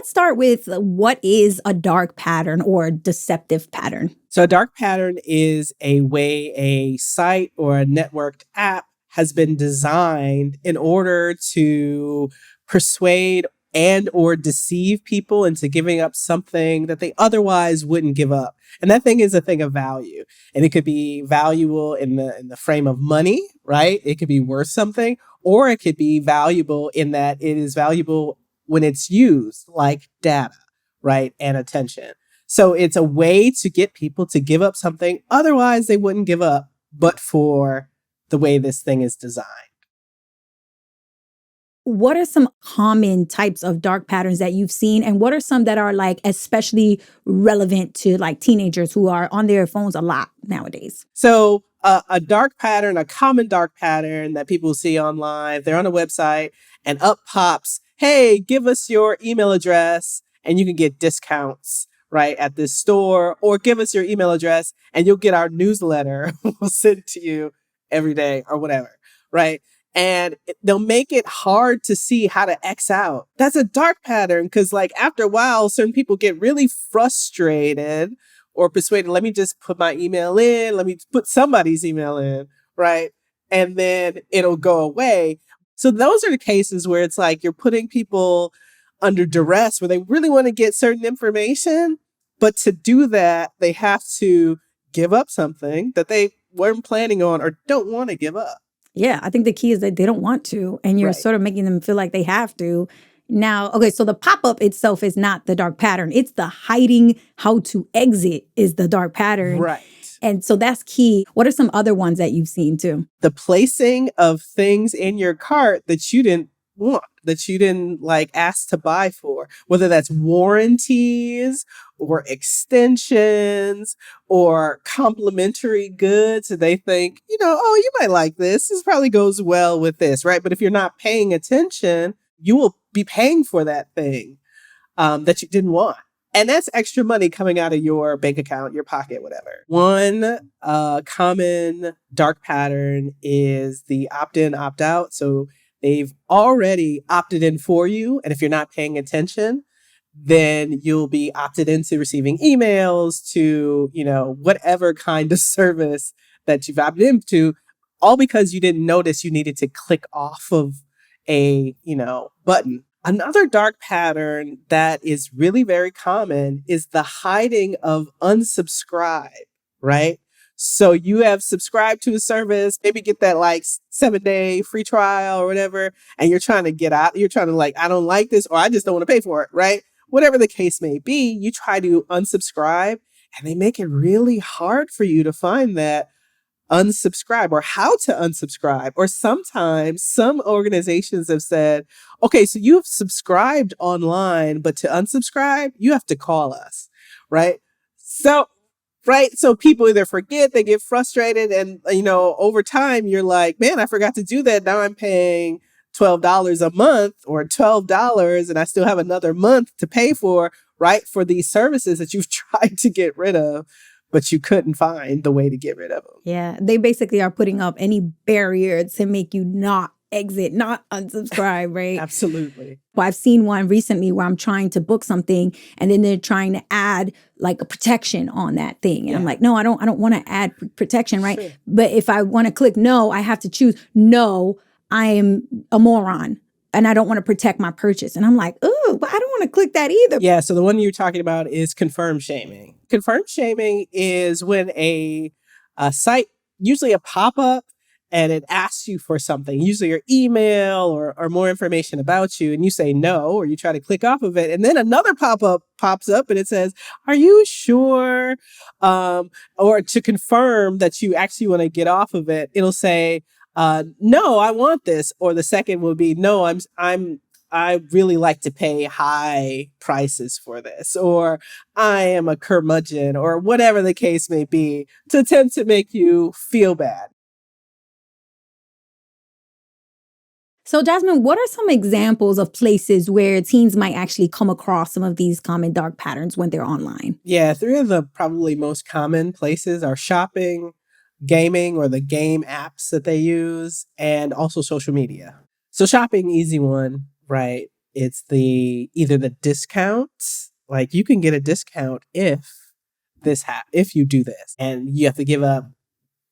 let's start with what is a dark pattern or a deceptive pattern? So a dark pattern is a way a site or a networked app has been designed in order to persuade and or deceive people into giving up something that they otherwise wouldn't give up. And that thing is a thing of value. And it could be valuable in the frame of money, right? It could be worth something, or it could be valuable in that it is valuable when it's used, like data, right? And attention. So it's a way to get people to give up something otherwise they wouldn't give up, but for the way this thing is designed. What are some common types of dark patterns that you've seen? And what are some that are like especially relevant to like teenagers who are on their phones a lot nowadays? So a dark pattern, a common dark pattern that people see online, they're on a website and up pops, hey, give us your email address and you can get discounts, right, at this store, or give us your email address and you'll get our newsletter. We'll send it to you every day or whatever, right? And they'll make it hard to see how to X out. That's a dark pattern because, like, after a while, certain people get really frustrated or persuaded. Let me just put my email in. Let me put somebody's email in, right? And then it'll go away. So those are the cases where it's like you're putting people under duress where they really want to get certain information. But to do that, they have to give up something that they weren't planning on or don't want to give up. Yeah, I think the key is that they don't want to, and you're Right. sort of making them feel like they have to. Now, okay, so the pop-up itself is not the dark pattern. It's the hiding how to exit is the dark pattern. Right. And so that's key. What are some other ones that you've seen too? The placing of things in your cart that you didn't want, that you didn't like ask to buy for, whether that's warranties or extensions or complimentary goods. They think, oh, you might like this. This probably goes well with this, right? But if you're not paying attention, you will be paying for that thing that you didn't want. And that's extra money coming out of your bank account, your pocket, whatever. One common dark pattern is the opt-in, opt-out. So they've already opted in for you. And if you're not paying attention, then you'll be opted into receiving emails to, whatever kind of service that you've opted into, all because you didn't notice you needed to click off of a, button. Another dark pattern that is really very common is the hiding of unsubscribe, right? So you have subscribed to a service, maybe get that like 7-day free trial or whatever, and you're trying to get out. You're trying to like, I don't like this, or I just don't want to pay for it, right? Whatever the case may be, you try to unsubscribe and they make it really hard for you to find that unsubscribe or how to unsubscribe. Or sometimes some organizations have said, okay, so you've subscribed online, but to unsubscribe, you have to call us, right? So people either forget, they get frustrated, and, over time, you're like, man, I forgot to do that. Now I'm paying $12 a month or $12, and I still have another month to pay for, right? For these services that you've tried to get rid of, but you couldn't find the way to get rid of them. Yeah, they basically are putting up any barrier to make you not exit, not unsubscribe, right? Absolutely. Well, I've seen one recently where I'm trying to book something and then they're trying to add like a protection on that thing. And I'm like, no, I don't want to add protection, right? Sure. But if I want to click no, I have to choose no, I am a moron and I don't want to protect my purchase. And I'm like, ooh, but I don't want to click that either. Yeah, so the one you're talking about is confirm shaming. Confirm shaming is when a site, usually a pop-up, and it asks you for something, usually your email or more information about you, and you say no, or you try to click off of it, and then another pop-up pops up and it says, are you sure? Or to confirm that you actually want to get off of it, it'll say, no, I want this. Or the second will be, no, I really like to pay high prices for this, or I am a curmudgeon, or whatever the case may be, to attempt to make you feel bad. So, Jasmine, what are some examples of places where teens might actually come across some of these common dark patterns when they're online? Yeah, three of the probably most common places are shopping, gaming or the game apps that they use, and also social media. So shopping, easy one, right? It's either the discounts, like you can get a discount if you do this, and you have to give up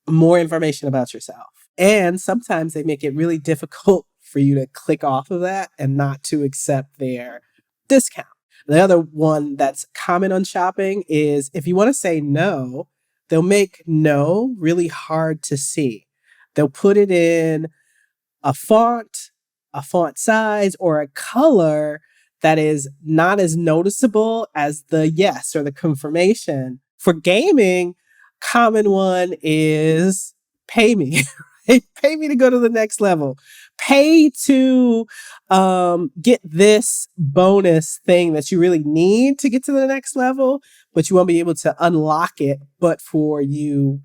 more information about yourself. And sometimes they make it really difficult for you to click off of that and not to accept their discount. The other one that's common on shopping is if you want to say no, they'll make no really hard to see. They'll put it in a font size, or a color that is not as noticeable as the yes or the confirmation. For gaming, common one is pay me. Pay me to go to the next level. Pay to get this bonus thing that you really need to get to the next level, but you won't be able to unlock it but for you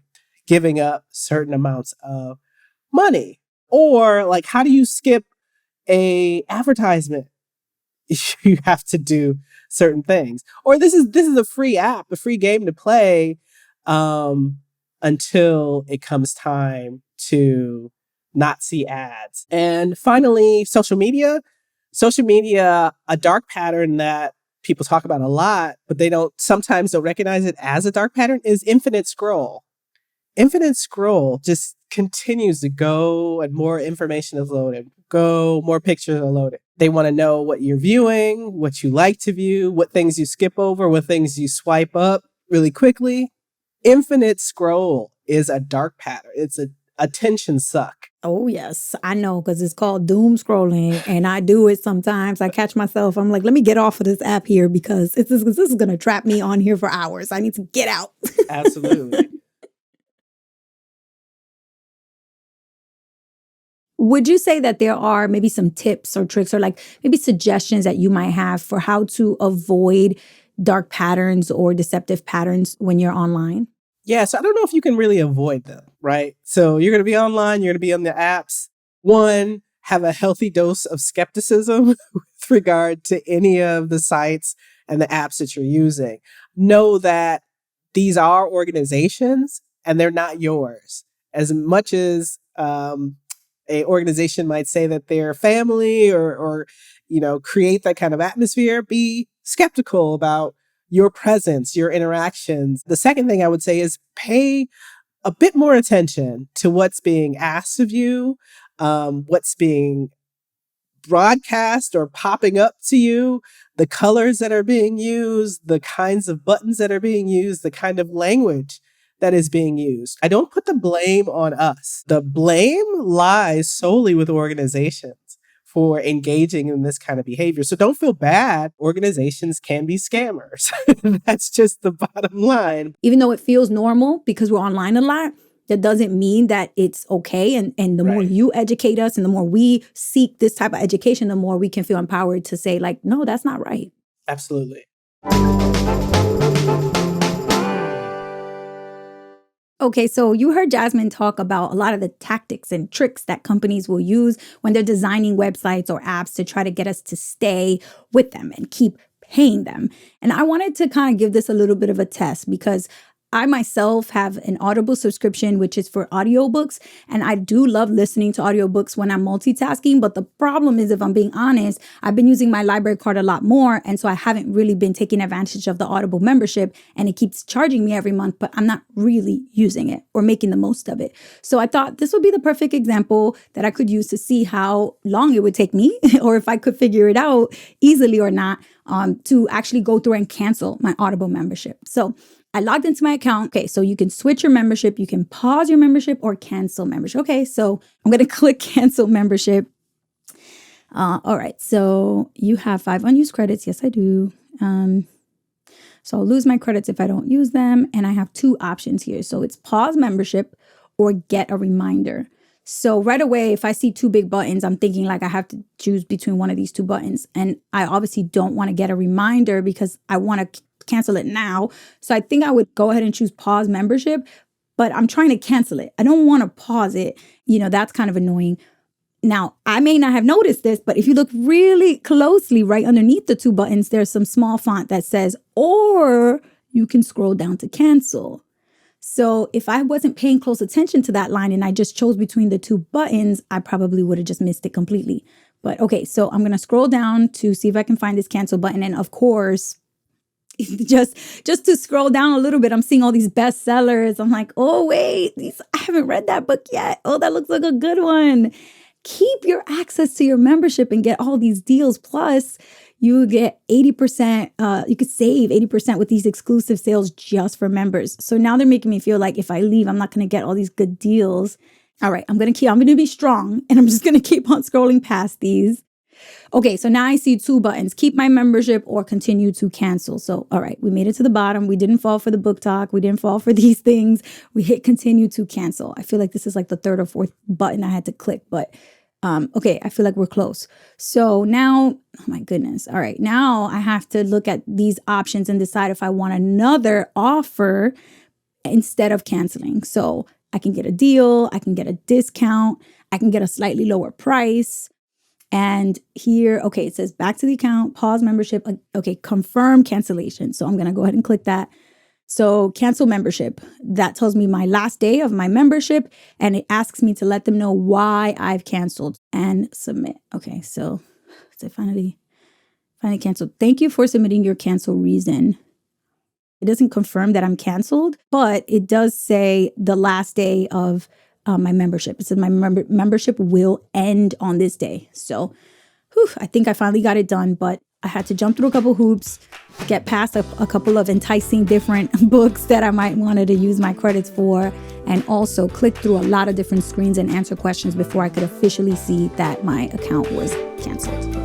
giving up certain amounts of money. Or like, how do you skip a advertisement? You have to do certain things. Or this is a free app, a free game to play until it comes time to not see ads. And finally, social media. Social media, a dark pattern that people talk about a lot, but sometimes don't recognize it as a dark pattern, is infinite scroll. Infinite scroll just continues to go, and more information is loaded. More pictures are loaded. They want to know what you're viewing, what you like to view, what things you skip over, what things you swipe up really quickly. Infinite scroll is a dark pattern. It's a attention suck. Oh, yes, I know, because it's called doom scrolling, and I do it sometimes. I catch myself. I'm like, let me get off of this app here because this is going to trap me on here for hours. I need to get out. Absolutely. Would you say that there are maybe some tips or tricks or like maybe suggestions that you might have for how to avoid dark patterns or deceptive patterns when you're online? Yeah, so I don't know if you can really avoid them, right? So you're going to be online, you're going to be on the apps. One, have a healthy dose of skepticism with regard to any of the sites and the apps that you're using. Know that these are organizations and they're not yours. As much as a organization might say that they're family or create that kind of atmosphere, be skeptical about your presence, your interactions. The second thing I would say is pay a bit more attention to what's being asked of you, what's being broadcast or popping up to you, the colors that are being used, the kinds of buttons that are being used, the kind of language that is being used. I don't put the blame on us. The blame lies solely with organizations for engaging in this kind of behavior. So don't feel bad. Organizations can be scammers. That's just the bottom line. Even though it feels normal because we're online a lot, that doesn't mean that it's okay. And the more you educate us and the more we seek this type of education, the more we can feel empowered to say like, no, that's not right. Absolutely. Okay, so you heard Jasmine talk about a lot of the tactics and tricks that companies will use when they're designing websites or apps to try to get us to stay with them and keep paying them. And I wanted to kind of give this a little bit of a test because I myself have an Audible subscription, which is for audiobooks. And I do love listening to audiobooks when I'm multitasking. But the problem is, if I'm being honest, I've been using my library card a lot more. And so I haven't really been taking advantage of the Audible membership. And it keeps charging me every month, but I'm not really using it or making the most of it. So I thought this would be the perfect example that I could use to see how long it would take me or if I could figure it out easily or not to actually go through and cancel my Audible membership. So I logged into my account. Okay, so you can switch your membership, you can pause your membership or cancel membership. Okay, so I'm going to click cancel membership. All right, so you have 5 unused credits. Yes, I do. So I'll lose my credits if I don't use them. And I have 2 options here. So it's pause membership or get a reminder. So right away, if I see 2 big buttons, I'm thinking like I have to choose between one of these 2 buttons. And I obviously don't want to get a reminder because I want to cancel it now. So I think I would go ahead and choose pause membership, but I'm trying to cancel it. I don't want to pause it. That's kind of annoying. Now, I may not have noticed this, but if you look really closely right underneath the 2 buttons, there's some small font that says, or you can scroll down to cancel. So if I wasn't paying close attention to that line and I just chose between the 2 buttons, I probably would have just missed it completely. But okay, so I'm going to scroll down to see if I can find this cancel button. And of course, just to scroll down a little bit, I'm seeing all these bestsellers. I'm like, oh, wait, I haven't read that book yet. Oh, that looks like a good one. Keep your access to your membership and get all these deals. Plus, you get 80%, you could save 80% with these exclusive sales just for members. So now they're making me feel like if I leave, I'm not going to get all these good deals. All right, I'm going to be strong, and I'm just going to keep on scrolling past these. Okay, so now I see 2 buttons, keep my membership or continue to cancel. So, all right, we made it to the bottom. We didn't fall for the book talk. We didn't fall for these things. We hit continue to cancel. I feel like this is like the 3rd or 4th button I had to click, but okay, I feel like we're close. So now, oh my goodness. All right, now I have to look at these options and decide if I want another offer instead of canceling. So I can get a deal, I can get a discount, I can get a slightly lower price. And here, okay, it says back to the account, pause membership. Okay, confirm cancellation. So I'm going to go ahead and click that. So cancel membership. That tells me my last day of my membership, and it asks me to let them know why I've canceled and submit. Okay, so finally canceled. Thank you for submitting your cancel reason. It doesn't confirm that I'm canceled, but it does say the last day of my membership. It says my membership will end on this day. So I think I finally got it done, but I had to jump through a couple hoops, get past a couple of enticing different books that I might wanted to use my credits for, and also click through a lot of different screens and answer questions before I could officially see that my account was canceled.